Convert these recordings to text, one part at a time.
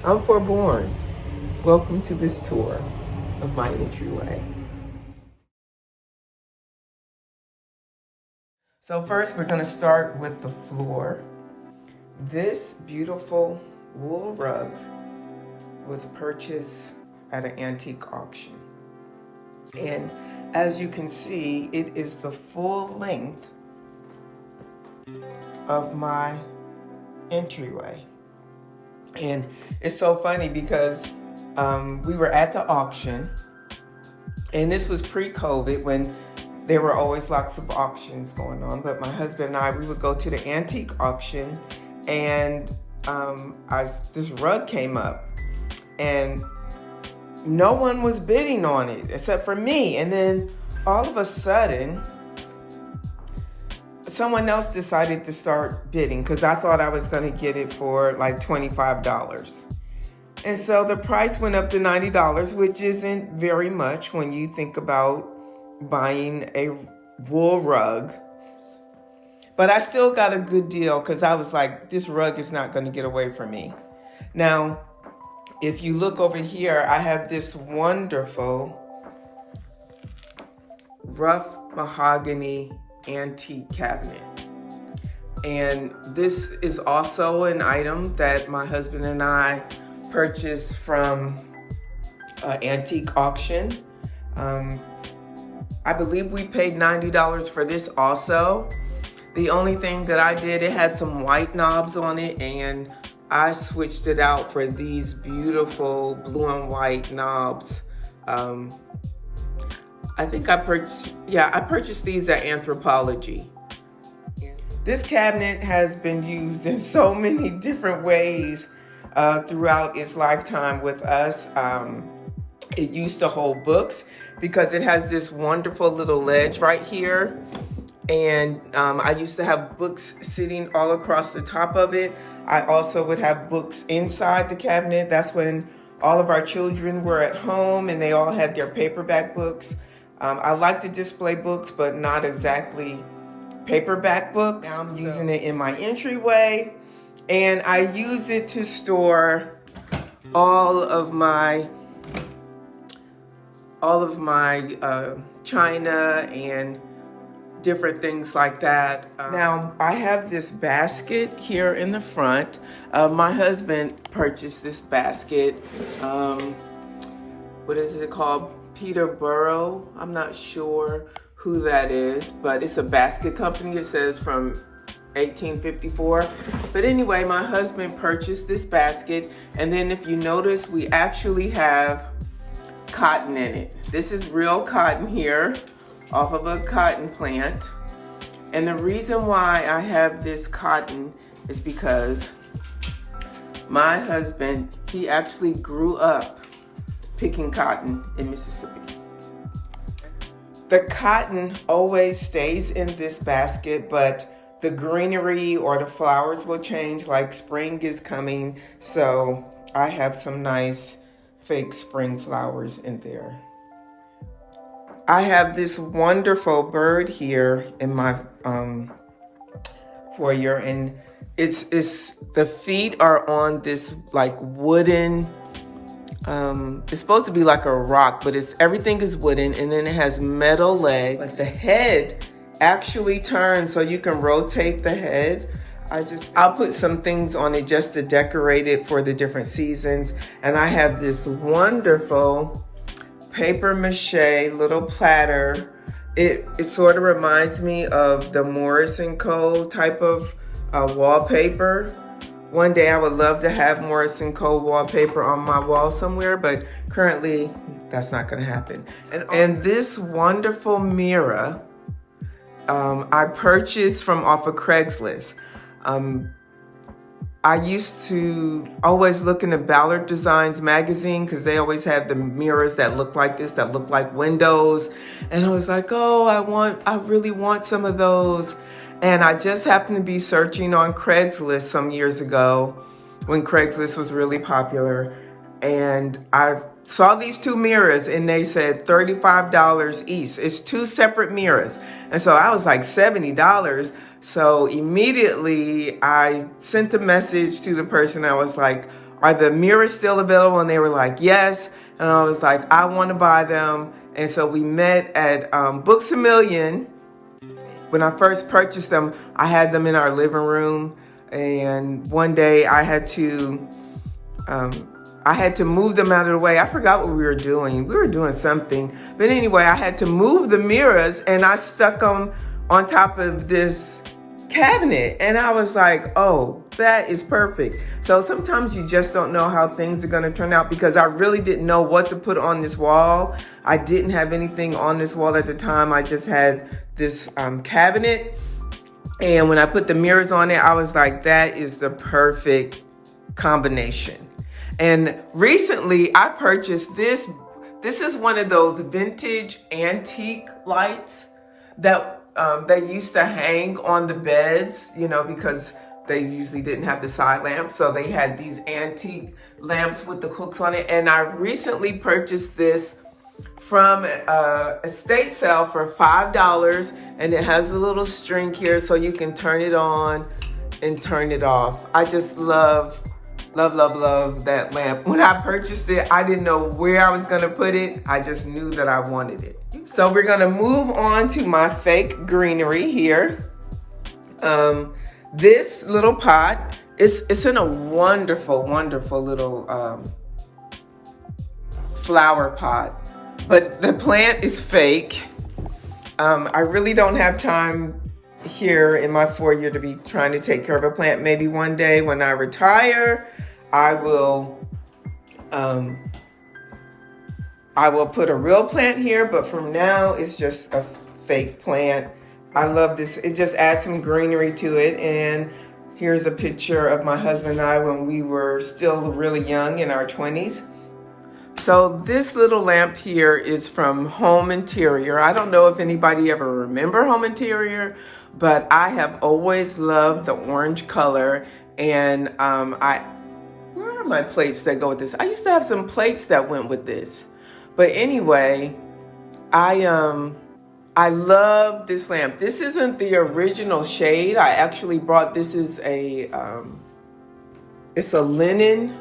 I'm foreborn. Welcome to this tour of my entryway. So first we're going to start with the floor. This beautiful wool rug was purchased at an antique auction. And as you can see, it is the full length of my entryway. And it's so funny because we were at the auction, and this was pre-COVID when there were always lots of auctions going on. But my husband and I, we would go to the antique auction, and this rug came up, and no one was bidding on it except for me. And then all of a sudden, someone else decided to start bidding because I thought I was going to get it for like $25. And so the price went up to $90, which isn't very much when you think about buying a wool rug. But I still got a good deal because I was like, this rug is not going to get away from me. Now, if you look over here, I have this wonderful rough mahogany antique cabinet. And this is also an item that my husband and I purchased from an antique auction. I believe we paid $90 for this also. The only thing that I did, it had some white knobs on it, and I switched it out for these beautiful blue and white knobs. I think I purchased these at Anthropology. This cabinet has been used in so many different ways throughout its lifetime with us. It used to hold books because it has this wonderful little ledge right here. And I used to have books sitting all across the top of it. I also would have books inside the cabinet. That's when all of our children were at home and they all had their paperback books. I like to display books, but not exactly paperback books. I'm using it in my entryway, and I use it to store all of my china and different things like that. Now, I have this basket here in the front. My husband purchased this basket. What is it called? Peterborough. I'm not sure who that is, but it's a basket company. It says from 1854. But anyway, my husband purchased this basket, and then if you notice, we actually have cotton in it. This is real cotton here off of a cotton plant. And the reason why I have this cotton is because my husband, he actually grew up picking cotton in Mississippi. The cotton always stays in this basket, but the greenery or the flowers will change, like spring is coming. So I have some nice fake spring flowers in there. I have this wonderful bird here in my foyer, and it's the feet are on this like wooden. It's supposed to be like a rock, but everything is wooden, and then it has metal legs. But the head actually turns, so you can rotate the head. I'll put some things on it just to decorate it for the different seasons. And I have this wonderful paper mache little platter. It sort of reminds me of the Morris & Co. type of wallpaper. One day I would love to have Morris & Co. wallpaper on my wall somewhere, but currently that's not going to happen. And this wonderful mirror I purchased from off of Craigslist. I used to always look in the Ballard Designs magazine because they always have the mirrors that look like this, that look like windows. And I was like, oh, I really want some of those. And I just happened to be searching on Craigslist some years ago when Craigslist was really popular. And I saw these two mirrors and they said $35 each. It's two separate mirrors. And so I was like $70. So immediately I sent a message to the person. I was like, are the mirrors still available? And they were like, yes. And I was like, I want to buy them. And so we met at Books A Million. When I first purchased them, I had them in our living room. And one day I had to move them out of the way. I forgot what we were doing. We were doing something. But anyway, I had to move the mirrors and I stuck them on top of this cabinet. And I was like, oh, that is perfect. So sometimes you just don't know how things are going to turn out, because I really didn't know what to put on this wall. I didn't have anything on this wall at the time. I just had this cabinet. And when I put the mirrors on it, I was like, that is the perfect combination. And recently I purchased this. This is one of those vintage antique lights that they used to hang on the beds, you know, because they usually didn't have the side lamps. So they had these antique lamps with the hooks on it. And I recently purchased this from a estate sale for $5. And it has a little string here so you can turn it on and turn it off. I just love that lamp. When I purchased it, I didn't know where I was gonna put it. I just knew that I wanted it. So we're gonna move on to my fake greenery here. This little pot, it's in a wonderful little flower pot, but the plant is fake. I really don't have time here in my foyer to be trying to take care of a plant. Maybe one day when I retire, I will put a real plant here, but from now it's just a fake plant. I love this. It just adds some greenery to it. And here's a picture of my husband and I when we were still really young, in our 20s. So this little lamp here is from Home Interior. I don't know if anybody ever remember Home Interior, but I have always loved the orange color. And where are my plates that go with this? I used to have some plates that went with this. But anyway, I love this lamp. This isn't the original shade. I actually brought this as it's a linen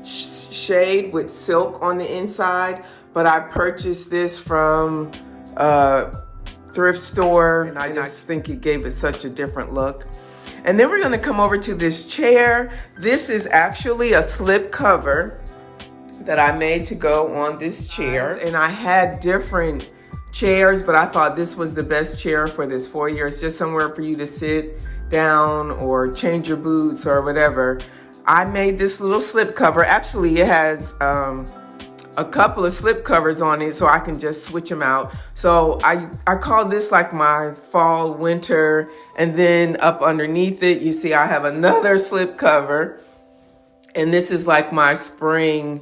shade with silk on the inside, but I purchased this from a thrift store, and I just think it gave it such a different look. And then we're gonna come over to this chair. This is actually a slip cover that I made to go on this chair. And I had different chairs, but I thought this was the best chair for this foyer. It's just somewhere for you to sit down or change your boots or whatever. I made this little slip cover. Actually, it has a couple of slip covers on it, so I can just switch them out. So I call this like my fall winter, and then up underneath it, you see I have another slip cover, and this is like my spring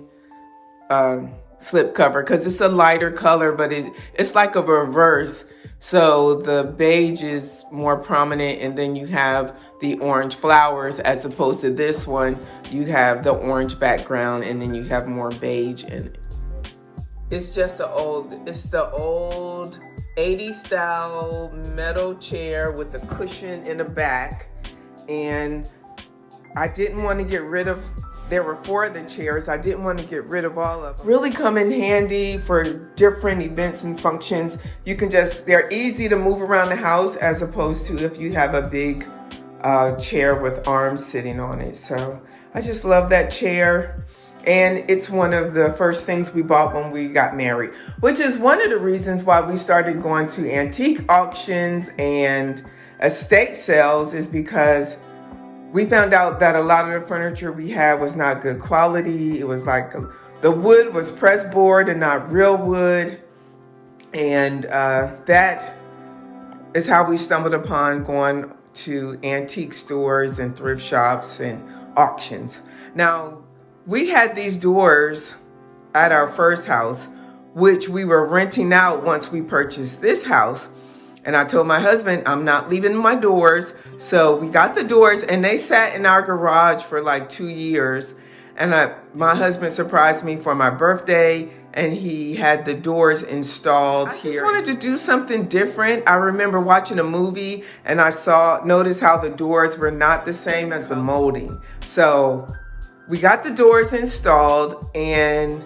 slip cover, because it's a lighter color, but it's like a reverse. So the beige is more prominent, and then you have the orange flowers, as opposed to this one, you have the orange background, and then you have more beige in it. It's just the old 80s style metal chair with a cushion in the back. And I didn't want to get rid of, there were 4 of the chairs. I didn't want to get rid of all of them. Really come in handy for different events and functions. You can they're easy to move around the house, as opposed to if you have a big chair with arms sitting on it. So I just love that chair. And it's one of the first things we bought when we got married, which is one of the reasons why we started going to antique auctions and estate sales, is because we found out that a lot of the furniture we had was not good quality. It was like the wood was pressed board and not real wood. And that is how we stumbled upon going to antique stores and thrift shops and auctions. Now, we had these doors at our first house, which we were renting out once we purchased this house. And I told my husband, I'm not leaving my doors. So we got the doors, and they sat in our garage for like 2 years. And my husband surprised me for my birthday, and he had the doors installed here. I just wanted to do something different. I remember watching a movie, and I noticed how the doors were not the same as the molding. So we got the doors installed and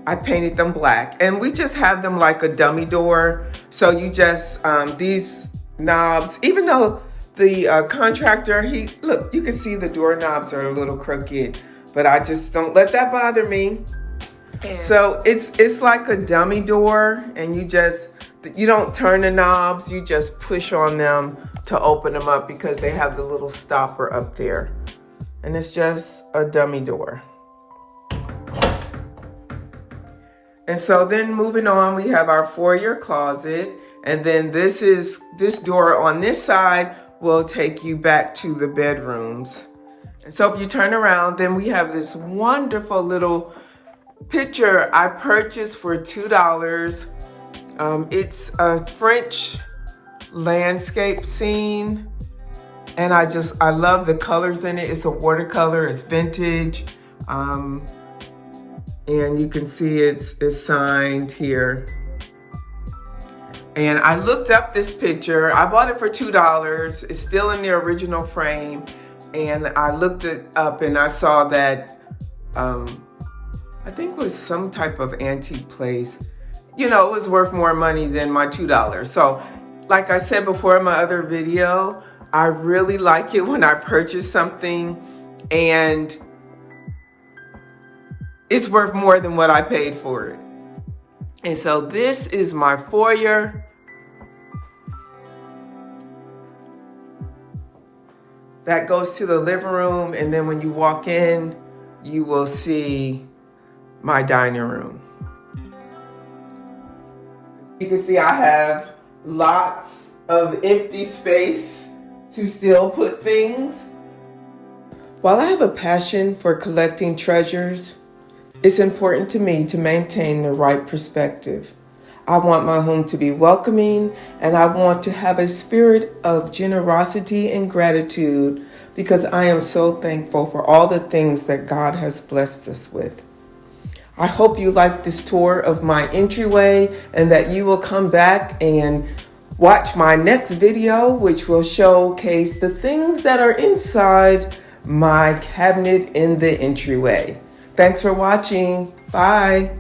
I painted them black, and we just have them like a dummy door. So you just, these knobs, even though the contractor, look, you can see the doorknobs are a little crooked, but I just don't let that bother me. Yeah. So it's like a dummy door, and you don't turn the knobs, you just push on them to open them up because they have the little stopper up there. And it's just a dummy door. And so then moving on, we have our foyer closet. And then this door on this side will take you back to the bedrooms. And so if you turn around, then we have this wonderful little picture I purchased for $2. It's a French landscape scene. And I love the colors in it. It's a watercolor, it's vintage. And you can see it's signed here. And I looked up this picture. I bought it for $2. It's still in the original frame. And I looked it up and I saw that, I think it was some type of antique place. You know, it was worth more money than my $2. So like I said before in my other video, I really like it when I purchase something and it's worth more than what I paid for it. And so this is my foyer. That goes to the living room, and then when you walk in, you will see my dining room. You can see I have lots of empty space to still put things. While I have a passion for collecting treasures, it's important to me to maintain the right perspective. I want my home to be welcoming, and I want to have a spirit of generosity and gratitude because I am so thankful for all the things that God has blessed us with. I hope you like this tour of my entryway and that you will come back and watch my next video, which will showcase the things that are inside my cabinet in the entryway. Thanks for watching. Bye.